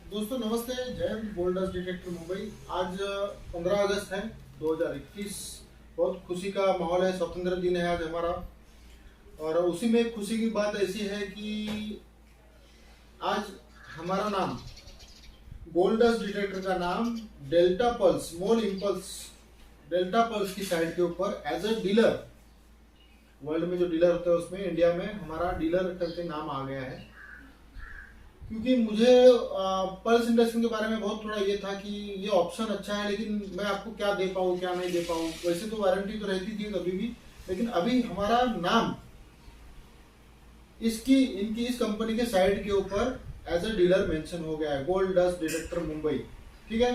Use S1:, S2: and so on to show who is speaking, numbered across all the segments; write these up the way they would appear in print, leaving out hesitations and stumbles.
S1: दोस्तों नमस्ते, जय हिंद। Gold's detector Mumbai. आज 15 अगस्त है 2021। बहुत खुशी का माहौल है, स्वतंत्र दिन है आज हमारा। और उसी में खुशी की बात ऐसी है कि आज हमारा नाम, गोल्डस डिटेक्टर का नाम डेल्टा पल्स, मोल इम्पल्स डेल्टा पल्स की साइट के ऊपर एज अ डीलर, वर्ल्ड में जो डीलर होता है उसमें इंडिया में हमारा डीलर करके नाम आ गया है। क्योंकि मुझे पल्स इंडस्ट्री के बारे में बहुत थोड़ा ये था कि ये ऑप्शन अच्छा है, लेकिन मैं आपको क्या दे पाऊँ क्या नहीं दे पाऊँ। वैसे तो वारंटी तो रहती थी कभी भी, लेकिन अभी हमारा नाम इनकी इस कंपनी के साइट के ऊपर एज अ डीलर मेंशन हो गया है, गोल्ड डस्ट डिटेक्टर मुंबई। ठीक है,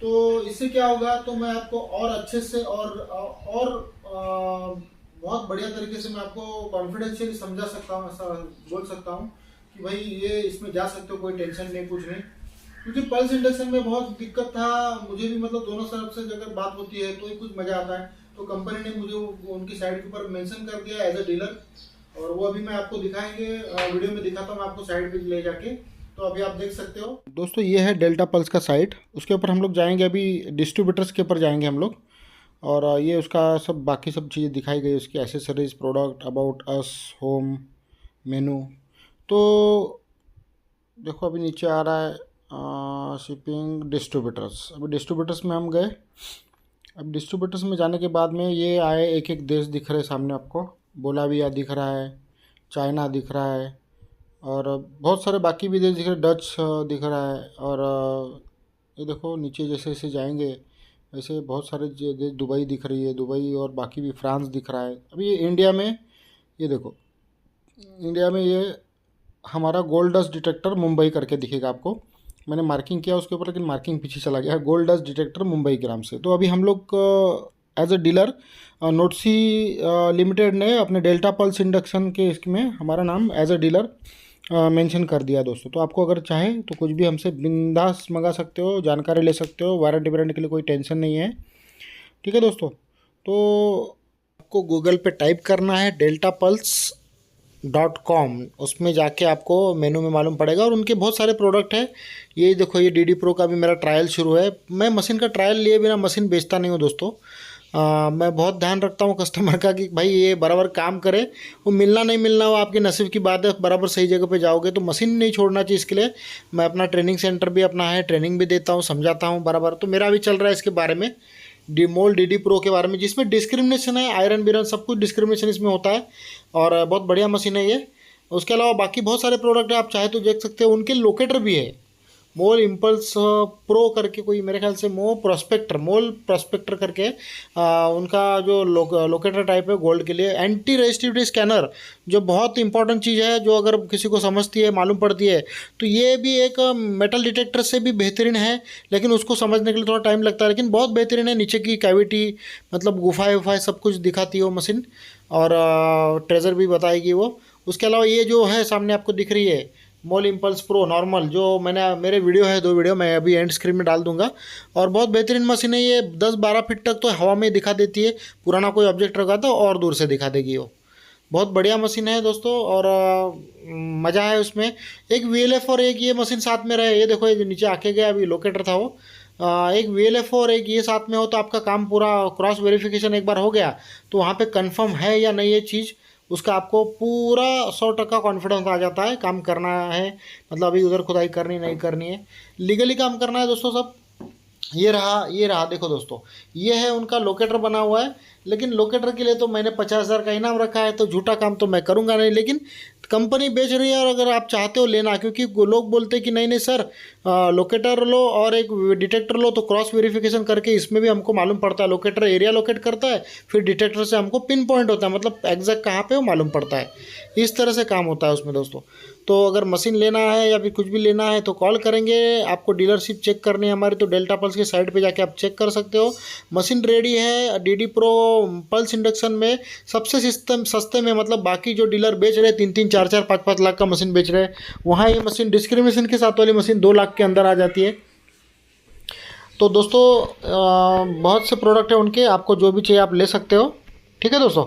S1: तो इससे क्या होगा, तो मैं आपको और अच्छे से और बहुत बढ़िया तरीके से मैं आपको कॉन्फिडेंशियली समझा सकता हूँ, ऐसा बोल सकता हूँ कि भाई ये इसमें जा सकते हो, कोई टेंशन नहीं, कुछ नहीं। क्योंकि पल्स इंडक्शन में बहुत दिक्कत था मुझे भी, मतलब दोनों तरफ से अगर बात होती है तो ही कुछ मजा आता है। तो कंपनी ने मुझे उनकी साइट के ऊपर मेंशन कर दिया एज अ डीलर, और वो अभी मैं आपको दिखाएंगे, वीडियो में दिखाता हूँ आपको साइट पे ले जाके। तो अभी आप देख सकते हो दोस्तों, ये है डेल्टा पल्स का साइट। उसके ऊपर हम लोग जाएंगे, अभी डिस्ट्रीब्यूटर्स के ऊपर जाएंगे हम लोग। और ये उसका सब बाकी सब चीज़ें दिखाई गई, उसकी accessories, product, about us, home, मेनू। तो देखो अभी नीचे आ रहा है शिपिंग डिस्ट्रीब्यूटर्स। अभी डिस्ट्रीब्यूटर्स में हम गए। अब डिस्ट्रीब्यूटर्स में जाने के बाद में ये आए, एक एक देश दिख रहे सामने आपको। बोलाविया दिख रहा है, चाइना दिख रहा है, और बहुत सारे बाकी भी देश दिख रहे, डच दिख रहा है। और ये देखो नीचे जैसे जैसे जाएंगे वैसे बहुत सारे देश, दुबई दिख रही है, दुबई, और बाकी भी फ्रांस दिख रहा है। अभी ये इंडिया में, ये देखो इंडिया में ये हमारा गोल्ड डस्ट डिटेक्टर मुंबई करके दिखेगा आपको। मैंने मार्किंग किया उसके ऊपर, लेकिन मार्किंग पीछे चला गया, गोल्ड डस्ट डिटेक्टर मुंबई के नाम से। तो अभी हम लोग एज अ डीलर नोटसी लिमिटेड ने अपने डेल्टा पल्स इंडक्शन के इसमें हमारा नाम एज अ डीलर मेंशन कर दिया दोस्तों। तो आपको अगर चाहे तो कुछ भी हमसे बिंदास मंगा सकते हो, जानकारी ले सकते हो, वारंटी वारंटी के लिए कोई टेंशन नहीं है। ठीक है दोस्तों, तो आपको गूगल पे टाइप करना है deltapulse.com। उसमें जाके आपको मेनू में मालूम पड़ेगा, और उनके बहुत सारे प्रोडक्ट हैं। ये देखो, ये DD Pro का भी मेरा ट्रायल शुरू है। मैं मशीन का ट्रायल लिए बिना मशीन बेचता नहीं हूँ दोस्तों। मैं बहुत ध्यान रखता हूँ कस्टमर का कि भाई ये बराबर काम करे। वो मिलना नहीं मिलना वो आपके नसीब की बात है, बराबर सही जगह पे जाओगे तो मशीन नहीं छोड़ना चाहिए। इसके लिए मैं अपना ट्रेनिंग सेंटर भी अपना है, ट्रेनिंग भी देता हूँ, समझाता हूँ बराबर। तो मेरा भी चल रहा है इसके बारे में, डीमोल DD Pro के बारे में, जिसमें डिस्क्रिमिनेशन है, आयरन बिरन सब कुछ डिस्क्रिमिनेशन इसमें होता है। और बहुत बढ़िया मशीन है ये। उसके अलावा बाकी बहुत सारे प्रोडक्ट है, आप चाहे तो देख सकते हो। उनके लोकेटर भी है, मोल इम्पल्स प्रो करके, कोई मेरे ख्याल से मोल प्रोस्पेक्टर करके उनका जो लोकेटर टाइप है गोल्ड के लिए। एंटी रेजिस्टिविटी स्कैनर जो बहुत इंपॉर्टेंट चीज़ है, जो अगर किसी को समझती है, मालूम पड़ती है, तो ये भी एक मेटल डिटेक्टर से भी बेहतरीन है। लेकिन उसको समझने के लिए थोड़ा टाइम लगता है, लेकिन बहुत बेहतरीन है। नीचे की कैविटी, मतलब गुफाएँ वुफाएँ सब कुछ दिखाती है वो मशीन, और ट्रेजर भी बताएगी वो। उसके अलावा ये जो है सामने आपको दिख रही है मोल इम्पल्स प्रो नॉर्मल, जो मेरे वीडियो है, 2 वीडियो मैं अभी एंड स्क्रीन में डाल दूंगा। और बहुत बेहतरीन मशीन है ये। 10-12 फीट तक तो हवा में दिखा देती है, पुराना कोई ऑब्जेक्ट रखा तो और दूर से दिखा देगी वो। बहुत बढ़िया मशीन है दोस्तों, और मज़ा है उसमें। एक VLF और एक ये मशीन साथ में रहे, ये देखो ये जो नीचे आके गया अभी लोकेटर था वो। एक VLF और एक ये साथ में हो तो आपका काम पूरा, क्रॉस वेरिफिकेशन एक बार हो गया तो वहाँ पे कंफर्म है या नहीं ये चीज़, उसका आपको पूरा 100% कॉन्फिडेंस आ जाता है। काम करना है, मतलब अभी उधर खुदाई करनी नहीं करनी है, लीगली काम करना है दोस्तों सब। ये रहा देखो दोस्तों, ये है उनका लोकेटर बना हुआ है। लेकिन लोकेटर के लिए तो मैंने 50,000 का इनाम रखा है, तो झूठा काम तो मैं करूँगा नहीं। लेकिन कंपनी बेच रही है, और अगर आप चाहते हो लेना, क्योंकि लोग बोलते हैं कि नहीं नहीं सर, लोकेटर लो और एक डिटेक्टर लो, तो क्रॉस वेरिफिकेशन करके इसमें भी हमको मालूम पड़ता है। लोकेटर एरिया लोकेट करता है, फिर डिटेक्टर से हमको पिन पॉइंट होता है, मतलब एग्जैक्ट कहाँ पे वो मालूम पड़ता है। इस तरह से काम होता है उसमें दोस्तों। तो अगर मशीन लेना है या फिर कुछ भी लेना है तो कॉल करेंगे। आपको डीलरशिप चेक करनी है हमारी, तो डेल्टा पल्स की साइट पे जाके आप चेक कर सकते हो। मशीन रेडी है। DD Pro पल्स इंडक्शन में सबसे सस्ते में, मतलब बाकी जो डीलर बेच रहे हैं 3-3, 4-4, 5-5 लाख का मशीन बेच रहे हैं, वहाँ ये मशीन डिस्क्रिमिनेशन के साथ वाली मशीन 2 लाख के अंदर आ जाती है। तो दोस्तों बहुत से प्रोडक्ट है उनके, आपको जो भी चाहिए आप ले सकते हो। ठीक है दोस्तों,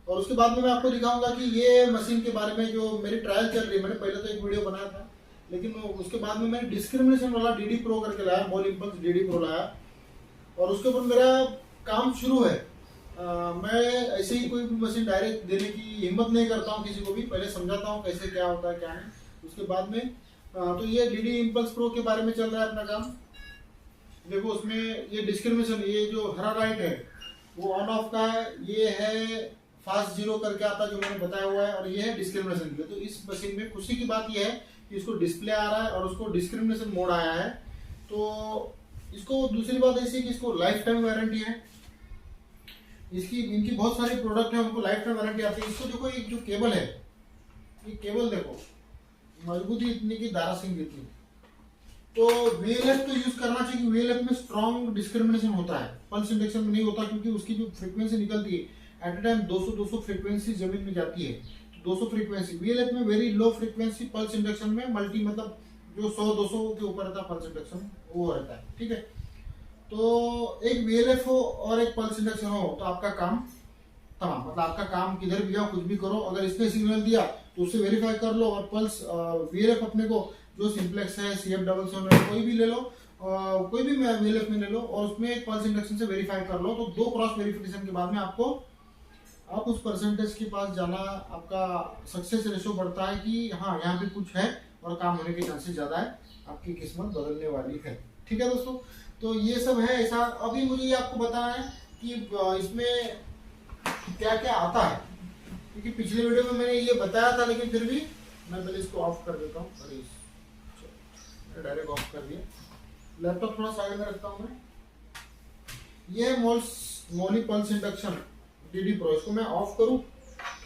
S1: और उसके बाद में मैं आपको दिखाऊंगा कि ये मशीन के बारे में जो मेरी ट्रायल चल रही है। मैंने पहले तो एक वीडियो बनाया था, लेकिन उसके बाद में मैंने डिस्क्रिमिनेशन वाला डीडी प्रो करके लाया, मॉल इम्पल्स डीडी प्रो लाया, और उसके ऊपर मेरा काम शुरू है। मैं ऐसे ही कोई भी मशीन डायरेक्ट देने की हिम्मत नहीं करता हूँ किसी को भी, पहले समझाता हूँ कैसे क्या होता है क्या नहीं, उसके बाद में तो ये डीडी इम्पल्स प्रो के बारे में चल रहा है अपना काम। देखो उसमें ये डिस्क्रिमिनेशन, ये जो हरा लाइट है वो ऑन ऑफ का है, ये है फास्ट जीरो करके आता है जो मैंने बताया हुआ है, और ये है डिस्क्रिमिनेशन के लिए। तो इस मशीन में खुशी की बात ये है कि इसको डिस्प्ले आ रहा है और उसको डिस्क्रिमिनेशन मोड आया है। तो इसको दूसरी बात ऐसी है कि इसको लाइफ टाइम वारंटी है, इनकी बहुत सारी प्रोडक्ट है उनको लाइफ टाइम वारंटी आती है। इसको देखो, एक जो केबल है, ये केबल देखो मजबूती इतनी की दारा सिंह जितनी। तो वीएलएफ तो यूज करना चाहिए, वीएलएफ में स्ट्रॉन्ग डिस्क्रिमिनेशन होता है, पल्स इंडक्शन में नहीं होता, क्योंकि उसकी जो फ्रीक्वेंसी निकलती है एट ए टाइम 200 फ्रीक्वेंसी जमीन में जाती है, 200 फ्रीक्वेंसी। वीएलएफ में very low frequency, pulse induction में मल्टी मतलब जो 100-200 के ऊपर रहता है पल्स इंडक्शन वो रहता है, ठीक है। तो एक वीएलएफ हो और एक पल्स इंडक्शन हो तो आपका काम तमाम, मतलब आपका काम किधर भी जाओ कुछ भी करो, अगर इसने सिग्नल दिया तो उससे वेरीफाई कर लो। और पल्स वीएलएफ अपने को जो सिंप्लेक्स है, CF777 कोई भी ले लो, कोई भी वीएलएफ में ले लो, और उसमें एक पल्स इंडक्शन से वेरीफाई कर लो। तो 2 क्रॉस वेरिफिकेशन के बाद में आप उस परसेंटेज के पास जाना, आपका सक्सेस रेशो बढ़ता है कि हाँ यहाँ पे कुछ है और काम होने के चांसेस ज्यादा है, आपकी किस्मत बदलने वाली है, ठीक है दोस्तों। तो ये सब है ऐसा। अभी मुझे ये आपको बताना है कि इसमें क्या क्या आता है, क्योंकि पिछले वीडियो में मैंने ये बताया था, लेकिन फिर भी मैं पहले इसको ऑफ कर देता हूँ। अरे डायरेक्ट ऑफ कर दिया, लैपटॉप थोड़ा साइड में रखता हूँ मैं। ये मोली पल्स इंडक्शन डीडी प्रो, इसको मैं ऑफ करूँ,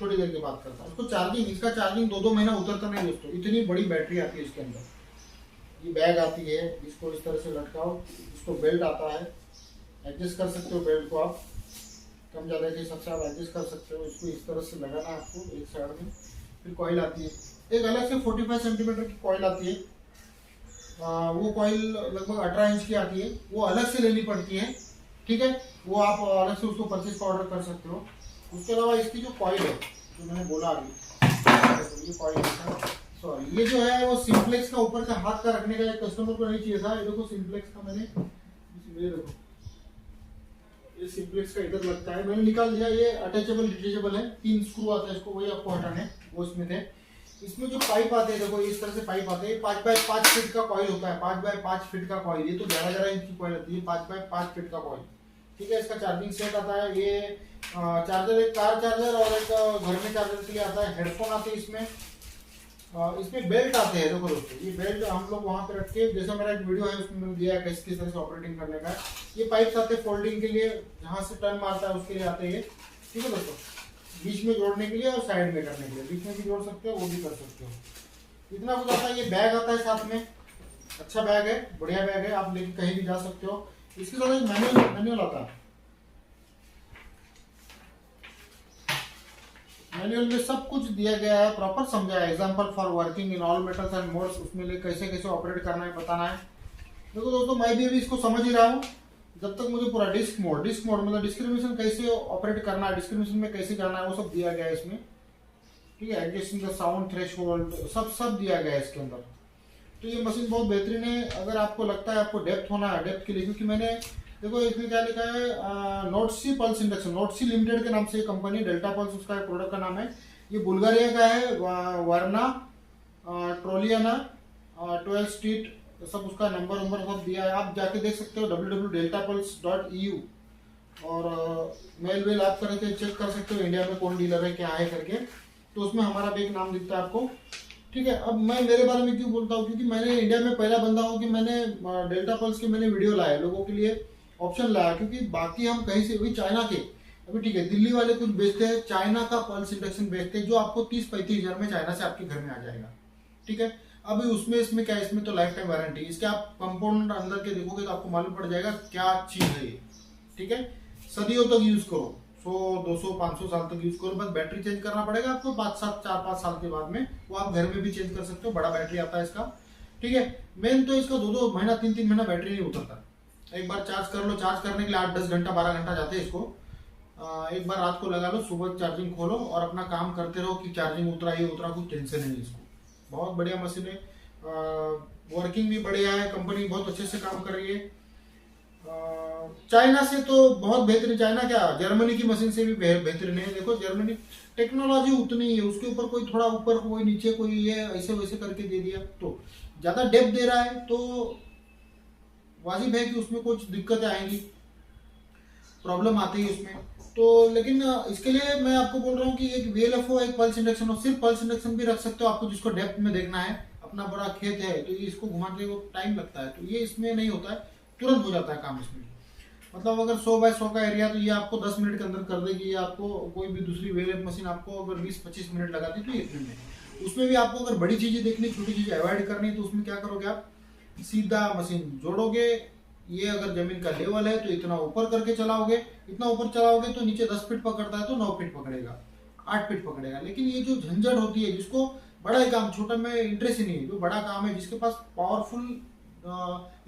S1: थोड़ी देर के बाद करता हूँ। इसको चार्जिंग, इसका चार्जिंग 2-2 महीना उतरता नहीं दोस्तों, इतनी बड़ी बैटरी आती है इसके अंदर। ये बैग आती है, इसको इस तरह से लटकाओ, इसको बेल्ट आता है, एडजस्ट कर सकते हो बेल्ट को आप, कम ज़्यादा के हिसाब से आप एडजस्ट कर सकते हो। इसको इस तरह से लगाना है आपको एक साइड में। फिर कॉइल आती है, एक अलग से 45 सेंटीमीटर की कॉइल आती है, वो कॉइल लगभग 18 इंच की आती है, वो अलग से लेनी पड़ती है, ठीक है। वो आप अलग से उसको परचेज का ऑर्डर कर सकते हो। उसके अलावा इसकी जो कॉइल है जो मैंने बोला अभी, ये कॉइल है, सॉरी ये जो है वो सिंप्लेक्स का ऊपर का हाथ का रखने का एक कस्टमर को नहीं चाहिए था। ये देखो सिंप्लेक्स का मैंने, ये देखो ये सिंप्लेक्स का इधर लगता है, मैंने निकाल दिया। ये अटैचेबल डिटेचेबल है, 3 स्क्रू आता है इसको, वही आपको हटाने वो इसमें थे। इसमें जो पाइप आते हैं देखो इस तरह से पाइप आते हैं, 5x5 फीट का कॉइल होता है, 5x5 फीट का कॉइल। ये तो 11-11 इंच की कॉइल होती है, 5x5 फीट का कॉइल, ठीक है। इसका चार्जिंग सेट आता है, ये चार्जर, एक कार चार्जर और एक घर में चार्जर के लिए आता है। हेडफोन आते हैं इसमें, इसमें बेल्ट आते हैं। देखो दोस्तों ये बेल्ट हम लोग वहां पे रख के, जैसा मेरा एक वीडियो है उसमें मैंने दिया है किस तरह से ऑपरेटिंग करने का। ये पाइप्स आते हैं फोल्डिंग के लिए, जहां से टर्न मारता है उसके लिए आते हैं, ठीक है दोस्तों। बीच में जोड़ने के लिए और साइड में करने के लिए, बीच में भी जोड़ सकते हो, वो भी कर सकते हो। इतना कुछ आता है। ये बैग आता है साथ में, अच्छा बैग है, बढ़िया बैग है, आप लेके कहीं भी जा सकते हो। इसके साथ एक मैनुअल आता है, मैनुअल में सब कुछ दिया गया है, प्रॉपर समझा है। Example for working in all metals and modes, उसमें ले कैसे कैसे ऑपरेट करना है बताना है। देखो दोस्तों मैं भी अभी इसको समझ ही रहा हूँ, जब तक मुझे पूरा डिस्क मोड मतलब डिस्क्रिमिनेशन कैसे ऑपरेट करना है, डिस्क्रिमिनेशन में कैसे करना है, वो सब दिया गया है इसमें, ठीक है। एडजस्टिंग द साउंड थ्रेशोल्ड सब दिया गया है इसके अंदर। तो ये मशीन बहुत बेहतरीन है। अगर आपको लगता है आपको डेप्थ होना है, डेप्थ के लिए, क्योंकि मैंने देखो इसमें क्या लिखा है, नोटसी पल्स इंडक्शन, नोटसी लिमिटेड के नाम से कंपनी, डेल्टा पल्स उसका प्रोडक्ट का नाम है। ये बुल्गारिया का है, वारना ट्रोलियाना 12 स्ट्रीट, सब उसका नंबर सब दिया है, आप जाके देख सकते हो www.deltapulse.eu, और मेल वेल आप करके चेक कर सकते हो इंडिया में कौन डीलर है क्या है करके। तो उसमें हमारा भी एक नाम दिखता है आपको, ठीक है। अब मैं मेरे बारे में क्यों बोलता हूँ, क्योंकि मैंने इंडिया में पहला बंदा हूँ कि मैंने डेल्टा पल्स के मैंने वीडियो लाया, लोगों के लिए ऑप्शन लाया, क्योंकि बाकी हम कहीं से भी चाइना के, अभी ठीक है दिल्ली वाले कुछ बेचते हैं, चाइना का पल्स इंडक्शन बेचते हैं जो आपको 30-35 हजार में चाइना से आपके घर में आ जाएगा, ठीक है। अभी उसमें इसमें क्या है, इसमें तो लाइफ टाइम वारंटी, इसके आप कंपोनेंट अंदर के देखोगे तो आपको मालूम पड़ जाएगा क्या चीज है ये, ठीक है। सदियों तक यूज करो, 100-200-500 साल तक यूज करो, बस बैटरी चेंज करना पड़ेगा आपको 4-5 साल के बाद में, वो आप घर में भी चेंज कर सकते हो, बड़ा बैटरी आता है इसका, ठीक है। मेन तो इसका 2-2 महीना 3-3 महीना बैटरी नहीं उतरता। एक बार चार्ज कर लो, चार्ज करने के लिए 8-10 घंटा 12 घंटा जाते हैं इसको। एक बार रात को लगा लो, सुबह चार्जिंग खोलो और अपना काम करते रहो कि चार्जिंग उतरा ही उतरा, कुछ टेंशन नहीं इसको, बहुत बढ़िया मशीन है। वर्किंग भी बढ़िया है, कंपनी बहुत अच्छे से काम कर रही है। चाइना से तो बहुत बेहतरीन, चाइना क्या जर्मनी की मशीन से भी बेहतरीन है। देखो जर्मनी टेक्नोलॉजी उतनी ही है, उसके ऊपर कोई थोड़ा ऊपर कोई नीचे कोई ये ऐसे वैसे करके दे दिया, तो ज़्यादा डेप्थ दे रहा है तो वाजिब है कि उसमें कुछ दिक्कतें आएंगी, प्रॉब्लम आती है उसमें। तो लेकिन इसके लिए मैं आपको बोल रहा हूँ कि एक VLFO एक पल्स इंडक्शन हो, सिर्फ पल्स इंडक्शन भी रख सकते हो आपको, जिसको डेप्थ में देखना है। अपना बड़ा खेत है तो ये इसको घुमाने को टाइम लगता है, तो ये इसमें नहीं होता है, तुरंत हो जाता है काम इसमें। मतलब अगर 100 बाय 100 का एरिया तो ये आपको 10 मिनट के अंदर कर देगी। ये आपको कोई भी दूसरी VLF मशीन आपको अगर 20-25 मिनट लगाती तो ये इतने में। उसमें भी आपको अगर बड़ी चीजें देखनी, छोटी चीजें अवॉइड करनी, तो उसमें क्या करोगे आप, सीधा मशीन जोड़ोगे। ये अगर जमीन का लेवल है तो इतना ऊपर करके चलाओगे, इतना ऊपर चलाओगे तो नीचे 10 फीट पकड़ता है तो 9 फीट पकड़ेगा, 8 फीट पकड़ेगा। लेकिन ये जो झंझट होती है, जिसको बड़ा ही काम, छोटा में इंटरेस्ट ही नहीं है, जो बड़ा काम है, जिसके पास पावरफुल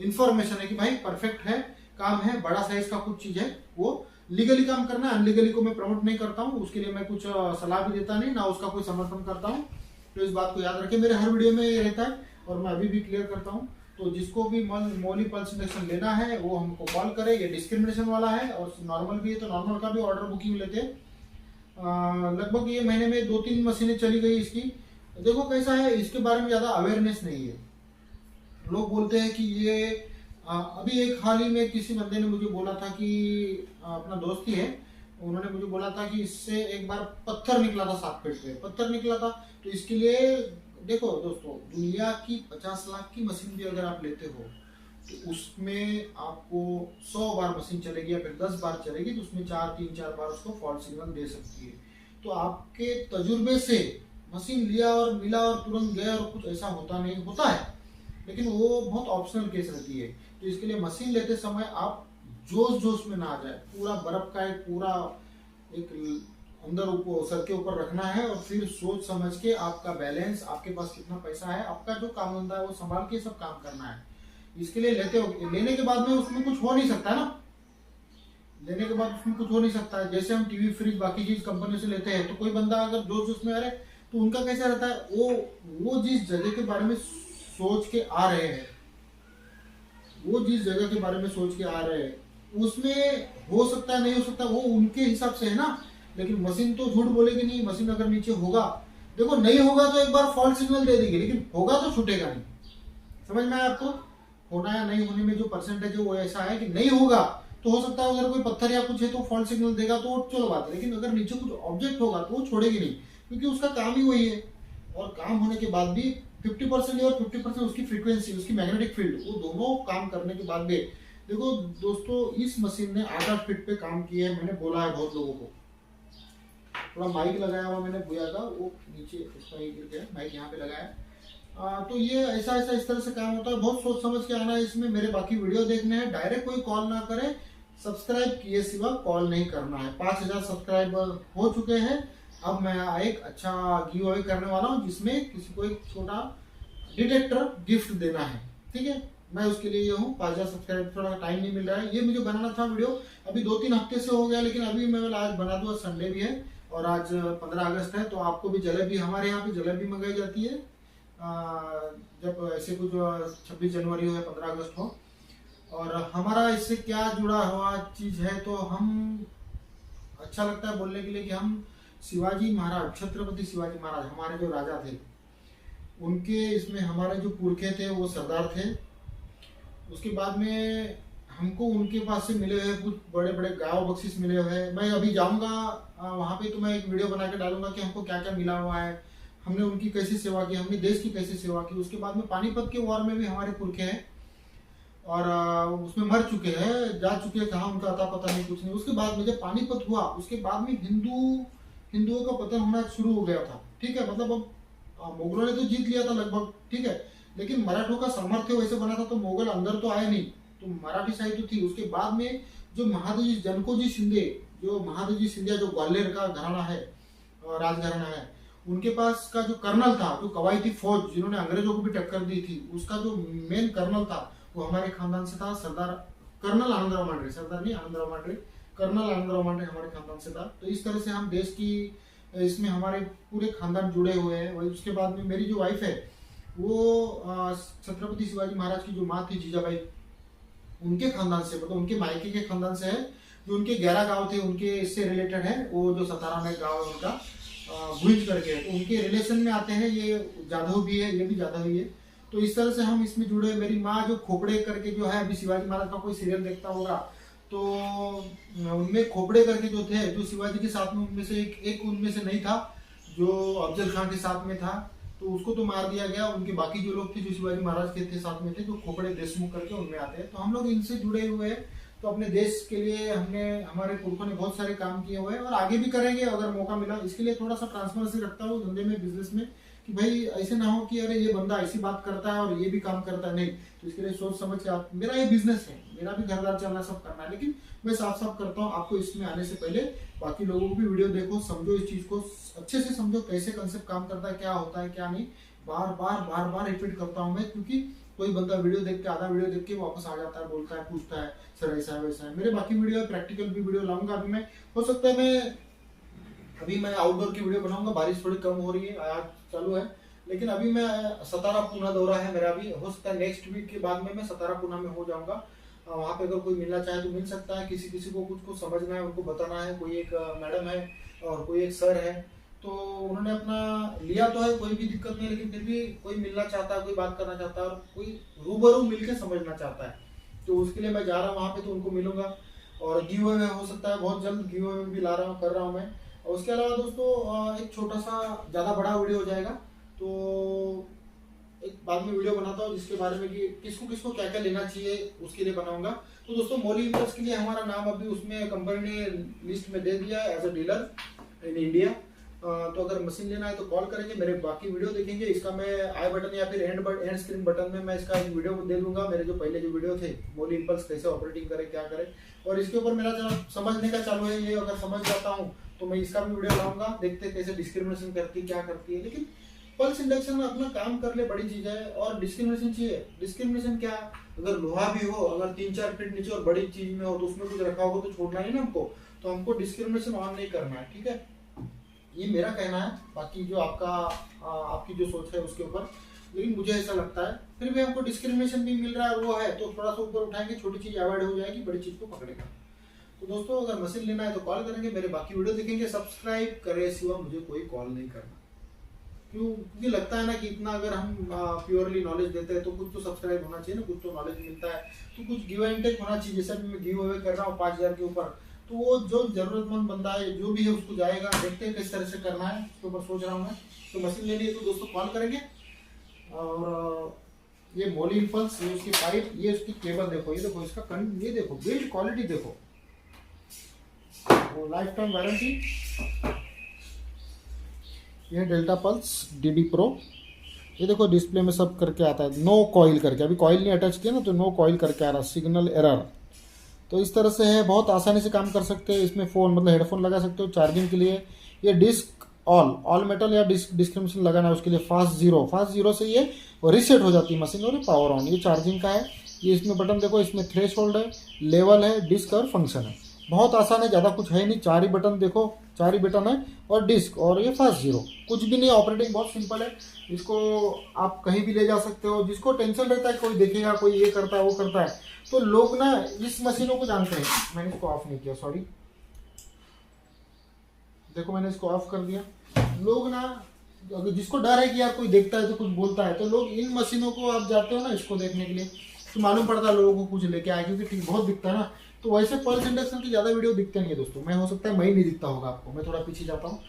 S1: इंफॉर्मेशन है कि भाई परफेक्ट है, काम है, बड़ा साइज का कुछ चीज है, वो लीगली काम करना है। अनलीगली को मैं प्रमोट नहीं करता हूँ, उसके लिए मैं कुछ सलाह भी देता नहीं, ना उसका कोई समर्थन करता हूँ। तो इस बात को याद रखें, मेरे हर वीडियो में ये रहता है और मैं अभी भी क्लियर करता हूँ। तो जिसको भी मोली पल्स इंडक्शन लेना है वो हमको कॉल करे। ये डिस्क्रिमिनेशन वाला है और नॉर्मल भी है, तो नॉर्मल का भी ऑर्डर बुकिंग लेते हैं। लगभग ये महीने में 2-3 मशीनें चली गई इसकी। देखो कैसा है, इसके बारे में ज़्यादा अवेयरनेस नहीं है। लोग बोलते हैं कि ये अभी एक हाल ही में किसी बंदे ने मुझे बोला था कि अपना दोस्त ही है, उन्होंने मुझे बोला था कि इससे एक बार पत्थर निकला था, 7 फीट पे पत्थर निकला था। तो इसके लिए देखो दोस्तों, दुनिया की 50 लाख की मशीन भी अगर आप लेते हो तो उसमें आपको 100 बार मशीन चलेगी या फिर 10 बार चलेगी, तो उसमें 3-4 बार उसको फॉल्ट सिग्नल दे सकती है। तो आपके तजुर्बे से मशीन लिया और मिला और तुरंत गया और कुछ ऐसा होता नहीं, होता है लेकिन वो बहुत ऑप्शनल केस रहती है। तो इसके लिए मशीन लेते समय आप जोश जोश में ना आ जाए। पूरा बर्फ का एक पूरा एक अंदर ऊपर सर के ऊपर रखना है और फिर सोच समझ के आपका बैलेंस, आपके पास कितना पैसा है, आपका जो काम धंधा है वो संभाल के सब काम करना है। इसके लिए लेने के बाद में उसमें कुछ हो नहीं सकता ना, लेने के बाद उसमें कुछ हो नहीं सकता है। जैसे हम टीवी फ्रिज बाकी चीज कंपनी से लेते हैं, तो कोई बंदा अगर जोश जोश में आ रहे तो उनका कैसा रहता है, वो जिस जगह के बारे में सोच के आ रहे हैं, वो जिस जगह के बारे में सोच के आ रहे हैं उसमें हो सकता है नहीं हो सकता, वो उनके हिसाब से है ना। लेकिन मशीन तो झूठ बोलेगी नहीं। मशीन अगर नीचे होगा, देखो नहीं होगा तो एक बार फॉल्ट सिग्नल दे देगी, लेकिन होगा तो छूटेगा नहीं। समझ में आया आपको? होना या नहीं होने में जो परसेंटेज है वो ऐसा है कि नहीं होगा तो हो सकता है अगर कोई पत्थर या कुछ है तो फॉल्ट सिग्नल देगा तो चलो बात है, लेकिन अगर नीचे कुछ ऑब्जेक्ट होगा तो वो छोड़ेगी नहीं, क्योंकि उसका काम ही वही है। और काम होने के बाद भी 50% और 50% उसकी फ्रीक्वेंसी, उसकी मैग्नेटिक फील्ड, वो दोनों काम करने के बाद भी देखो दोस्तों, इस मशीन ने 8-8 फीट पे काम किया है। मैंने बोला है बहुत लोगों को, थोड़ा माइक लगाया हुआ मैंने भूया का, वो नीचे उसका ही गिर गया, माइक यहाँ पे लगाया। तो ये ऐसा ऐसा इस तरह से काम होता है। बहुत सोच समझ के आना है इसमें। मेरे बाकी वीडियो देखने हैं, डायरेक्ट कोई कॉल ना करे, सब्सक्राइब किए सिवा कॉल नहीं करना है। 5000 सब्सक्राइबर हो चुके हैं। अब मैं एक अच्छा गिव अवे करने वाला हूँ, जिसमें किसी को एक छोटा डिटेक्टर गिफ्ट देना है, ठीक है। मैं उसके लिए ये हूँ, 5000 सब्सक्राइबर, थोड़ा टाइम नहीं मिल रहा है। ये मुझे बनाना था वीडियो अभी 2-3 हफ्ते से हो गया, लेकिन अभी मैं बोला आज बना दूँ। संडे भी है और आज 15 अगस्त है, तो आपको भी जलेबी, हमारे यहाँ पे जलेबी मंगाई जाती है जब ऐसे कुछ 26 जनवरी हो या 15 अगस्त हो। और हमारा इससे क्या जुड़ा हुआ चीज है, तो हम अच्छा लगता है बोलने के लिए कि हम शिवाजी महाराज, छत्रपति शिवाजी महाराज हमारे जो राजा थे, उनके इसमें हमारे जो पुरखे थे वो सरदार थे। उसके बाद में हमको उनके पास से मिले हुए कुछ बड़े बड़े गाँव बख्शिश मिले हुए हैं। मैं अभी जाऊंगा वहाँ पे, तो मैं एक वीडियो बना के डालूंगा कि हमको क्या क्या मिला हुआ है, हमने उनकी कैसी सेवा की, हमने देश की कैसी सेवा की। उसके बाद में पानीपत के वॉर में भी हमारे पुरखे हैं और उसमें मर चुके हैं, जा चुके हैं, कहाँ उनका अता पता नहीं, कुछ नहीं। उसके बाद में जब पानीपत हुआ, उसके बाद में हिंदुओं का पतन होना शुरू हो गया था, ठीक है। मतलब अब मुगलों ने तो जीत लिया था लगभग, ठीक है, लेकिन मराठों का सामर्थ्य वैसे बना था तो मुगल अंदर तो आए नहीं, तो मराठी साइड तो थी। उसके बाद में जो महादजी जनकोजी शिंदे, जो महादजी सिंधिया, जो ग्वालियर का घराना है, राजघराना है, उनके पास का जो कर्नल था, जो कवायती फौज जिन्होंने अंग्रेजों को भी टक्कर दी थी, उसका जो मेन कर्नल था वो हमारे खानदान से था, सरदार कर्नल आनंदराव मांडरे, सरदार नहीं आनंदराव मांडरे, कर्नल आनंदराव मांडरे हमारे खानदान से था। तो इस तरह से हम देश की, इसमें हमारे पूरे खानदान जुड़े हुए हैं। वही उसके बाद में मेरी जो वाइफ है वो छत्रपति शिवाजी महाराज की जो माँ थी जीजाबाई, उनके खानदान से, मतलब उनके मायके के खानदान से है। जो उनके 11 गांव थे उनके इससे रिलेटेड है। वो जो सतारा में गांव है उनका भुज करके, तो उनके रिलेशन में आते हैं। ये जाधव भी है, ये भी जाधव ही है। तो इस तरह से हम इसमें जुड़े। मेरी माँ जो खोपड़े करके जो है, अभी शिवाजी महाराज का कोई सीरियल देखता होगा तो उनमें खोपड़े करके जो थे, जो शिवाजी के साथ में, उनमें से एक उनमें से नहीं था जो अफजल खान के साथ में था, तो उसको तो मार दिया गया। उनके बाकी जो लोग थे जो शिवाजी महाराज के थे साथ में थे, जो खोपड़े देशमुख करके उनमें आते हैं। तो हम लोग इनसे जुड़े हुए हैं। तो अपने देश के लिए हमारे पुरखों ने बहुत सारे काम किए हुए हैं और आगे भी करेंगे अगर मौका मिला। इसके लिए थोड़ा सा ट्रांसपेरेंसी रखता हूँ धंधे में, बिजनेस में, कि भाई ऐसे ना हो कि अरे ये बंदा ऐसी बात करता है और ये भी काम करता है। नहीं, तो इसके लिए सोच समझ के आप, मेरा ये बिजनेस है, मेरा भी घरदार चलना, सब करना है, लेकिन मैं साफ साफ करता हूँ। आपको इसमें आने से पहले बाकी लोगों को भी वीडियो देखो, समझो, इस चीज को अच्छे से समझो, कैसे कंसेप्ट काम करता है, क्या होता है क्या नहीं। बार बार रिपीट करता हूँ मैं, क्योंकि कोई बंदा वीडियो देख के, आधा वीडियो देख के वापस आ जाता है, बोलता है, पूछता है सर ऐसा है वैसा है। मेरे बाकी वीडियो है, प्रैक्टिकल भी वीडियो लाऊंगा। अभी मैं, हो सकता है अभी मैं आउटडोर की वीडियो बनाऊंगा। बारिश थोड़ी कम हो रही है, आज चालू है, लेकिन अभी मैं सतारा पूना दौरा है मेरा। अभी हो सकता है नेक्स्ट वीक के बाद में मैं सतारा पूना में हो जाऊंगा। वहाँ पे अगर कोई मिलना चाहे तो मिल सकता है। किसी किसी को कुछ को समझना है, उनको बताना है। कोई एक मैडम है और कोई एक सर है, तो उन्होंने अपना लिया तो है, कोई भी दिक्कत नहीं, लेकिन फिर भी कोई मिलना चाहता है, कोई बात करना चाहता है और कोई रूबरू मिलकर समझना चाहता है, तो उसके लिए मैं जा रहा हूँ वहाँ पे, तो उनको मिलूंगा। और गिव अवे हो सकता है बहुत जल्द, गिव अवे भी ला रहा हूँ, कर रहा हूँ मैं। और उसके अलावा दोस्तों एक छोटा सा, ज़्यादा बड़ा वीडियो हो जाएगा, तो एक बाद में वीडियो बनाता हूँ जिसके बारे में कि किसको किसको क्या क्या लेना चाहिए, उसके लिए बनाऊंगा। तो दोस्तों मोली इंपोर्ट्स के लिए हमारा नाम अभी उसमें कंपनी ने लिस्ट में दे दिया है as a dealer in India. तो अगर मशीन लेना है तो कॉल करेंगे, मेरे बाकी वीडियो देखेंगे। इसका मैं आई बटन या फिर एंड स्क्रीन बटन में मैं इसका एक वीडियो दे दूंगा। मेरे जो पहले जो वीडियो थे, मोली इंपल्स कैसे ऑपरेटिंग करे, क्या करे, और इसके ऊपर मेरा जो समझने का चालू है, ये अगर समझ जाता हूँ तो मैं इसका भी वीडियो लाऊंगा। देखते कैसे डिस्क्रिमिनेशन करती है, क्या करती है। लेकिन पल्स इंडक्शन में अपना काम कर ले, बड़ी चीज है। और डिस्क्रिमिनेशन चाहिए, डिस्क्रिमिनेशन क्या, अगर लोहा भी हो, अगर 3-4 फीट नीचे और बड़ी चीज में हो, तो उसमें कुछ रखा होगा तो छोड़ना ही ना हमको। तो हमको डिस्क्रिमिनेशन ऑन नहीं करना है, ठीक है। ये मेरा कहना है, बाकी जो आपकी जो सोच है उसके ऊपर, लेकिन मुझे ऐसा लगता है फिर भी हमको डिस्क्रिमिनेशन भी मिल रहा है, वो है तो थोड़ा सा ऊपर उठाएंगे, छोटी चीज अवॉइड हो जाएगी, बड़ी चीज को पकड़ेगा। तो दोस्तों अगर मशीन लेना है तो कॉल करेंगे, मेरे बाकी वीडियो देखेंगे, सब्सक्राइब करे सिवा मुझे कोई कॉल नहीं करना। क्योंकि लगता है ना कि इतना अगर हम प्योरली नॉलेज देते हैं तो कुछ तो सब्सक्राइब होना चाहिए ना, कुछ तो नॉलेज मिलता है, तो कुछ गिव एंड टेक होना चाहिए। जैसे मैं गिव अवे कर रहा हूँ 5000 के ऊपर, तो वो जो जरूरतमंद बंदा है जो भी है उसको जाएगा। देखते हैं किस तरह से करना है, उसके ऊपर सोच रहा हूँ मैं। तो मशीन लेनी है तो दोस्तों कॉल करेंगे। और ये मोली इंपल्स, ये उसकी पाइप, ये उसकी केबल देखो, ये देखो इसका ये देखो बिल्ड क्वालिटी देखो, लाइफ टाइम वारंटी। ये डेल्टा पल्स डीडी प्रो, ये देखो डिस्प्ले में सब करके आता है, नो कॉइल करके। अभी कॉइल नहीं अटैच किया ना, तो नो कॉइल करके आ रहा, सिग्नल एरर। तो इस तरह से है, बहुत आसानी से काम कर सकते हैं। इसमें फ़ोन मतलब हेडफोन लगा सकते हो चार्जिंग के लिए। ये डिस्क ऑल मेटल या डिस्क्रिप्शन लगाना है, उसके लिए फास्ट जीरो से ये रीसेट हो जाती है मशीन और पावर ऑन। ये चार्जिंग का है। ये इसमें बटन देखो, इसमें थ्रेशोल्ड है, लेवल है, डिस्क और फंक्शन है। बहुत आसान है, ज़्यादा कुछ है नहीं। 4 ही बटन देखो, 4 ही बटन है, और डिस्क, और ये फास्ट जीरो, कुछ भी नहीं। ऑपरेटिंग बहुत सिंपल है, इसको आप कहीं भी ले जा सकते हो। जिसको टेंशन रहता है कोई देखेगा, कोई ये करता है वो करता है, तो लोग ना इस मशीनों को जानते हैं। मैंने इसको ऑफ नहीं किया, सॉरी, देखो मैंने इसको ऑफ कर दिया। लोग ना, अगर जिसको डर है कि यार कोई देखता है तो कुछ बोलता है, तो लोग इन मशीनों को आप जाते हो ना इसको देखने के लिए, तो मालूम पड़ता है लोगों को कुछ लेके आए, क्योंकि ठीक बहुत दिखता है ना। तो वैसे पल्स इंडक्शन की ज़्यादा वीडियो दिखते नहीं है दोस्तों। मैं, हो सकता है मैं ही नहीं दिखता होगा आपको, मैं थोड़ा पीछे जाता हूँ।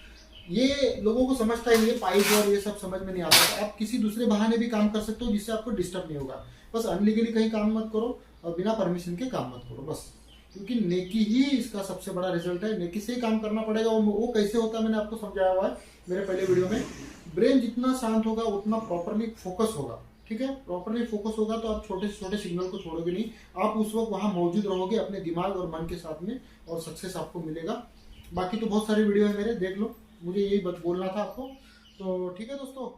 S1: ये लोगों को समझता है, ये पाइप और ये सब समझ में नहीं आता। आप किसी दूसरे बहाने भी काम कर सकते हो जिससे आपको डिस्टर्ब नहीं होगा। बस अनलीगली कहीं काम मत करो और बिना परमिशन के काम मत करो बस, क्योंकि नेकी ही इसका सबसे बड़ा रिजल्ट है। नेकी से ही काम करना पड़ेगा। वो कैसे होता है मैंने आपको समझाया हुआ है मेरे पहले वीडियो में। ब्रेन जितना शांत होगा उतना प्रॉपरली फोकस होगा, ठीक है। प्रॉपरली फोकस होगा तो आप छोटे से छोटे सिग्नल को छोड़ोगे नहीं, आप उस वक्त वहां मौजूद रहोगे अपने दिमाग और मन के साथ में, और सक्सेस आपको मिलेगा। बाकी तो बहुत सारी वीडियो है मेरे, देख लो। मुझे यही बोलना था आपको। तो ठीक है दोस्तों।